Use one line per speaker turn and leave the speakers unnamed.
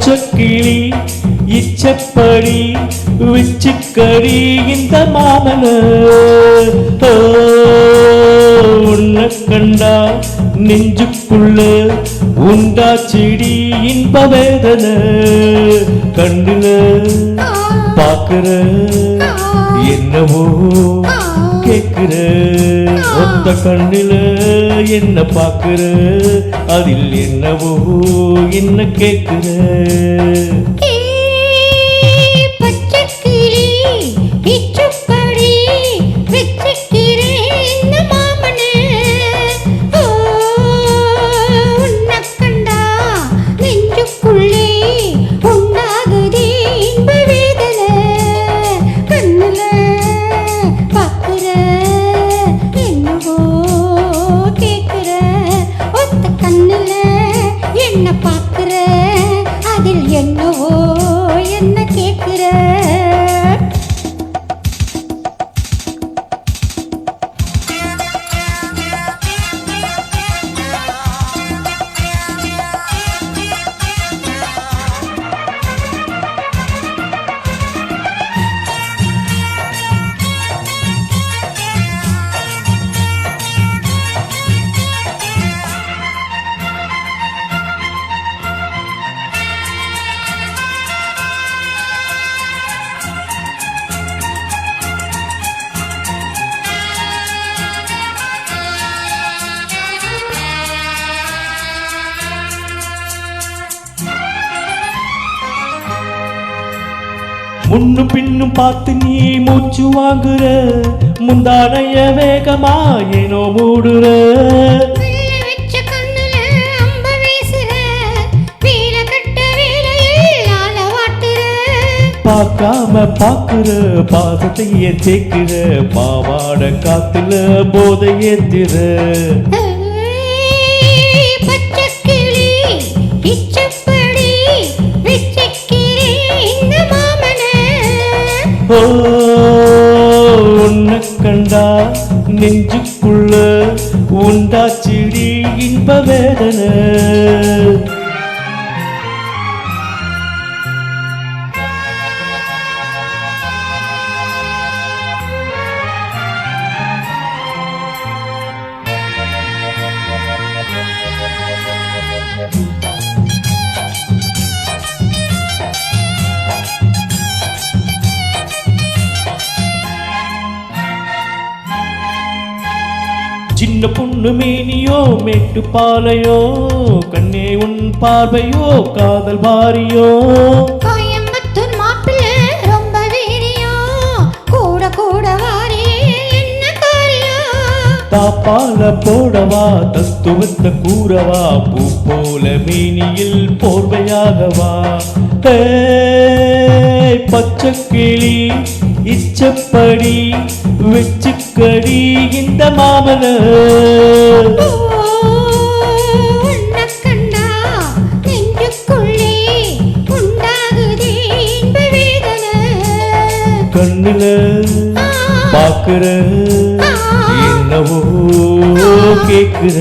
பச்சைக்கிளி இச்சப்படி விச்சுக்கடி இந்த மாமன உன்னை கண்டா நெஞ்சுக்குள்ள உண்டா செடி இன்ப வேதனை கண்ணுல பாக்குற என்னவோ கேக்குற ஒத்த கண்ணுல என்ன பாக்குற அதில் என்னவோ என்ன கேக்குற
என்ன பாக்குற அதில் என்னவோ என்ன கேக்குற
முன்னும் பின்னும் பார்த்து நீ மூச்சு வாங்குற முந்தானைய வேகமா ஏனோ மூடுற பார்க்காம பாக்குற பாசத்தையே சேர்க்கிற பாவாட காத்துல போதை ஏத்துற உன்னை கண்டா நெஞ்சுக்குள்ள உண்டா செடி இன்ப வேதனை சின்ன பொண்ணு மேனியோ மேட்டு பாலையோ கண்ணே உன் பார்வையோ காதல் பாரியோ
கோயம்புத்தூர் மாப்பிள்ளை ரொம்ப வீரியோ கூட கூட வாரே என்ன காரியோ
தாப்பால போடவா தத்துவத்தை கூறவா பூ போல மேனியில் போர்வையாகவா பச்சைக்கிளி இச்சப்படி வெச்சுக்கடி இந்த மாமன
உன்னை கண்டா நெஞ்சுக்குள்ளே உண்டாகுதே இன்ப வேதனை
கண்ணுல பாக்குற என்னவோ கேக்குற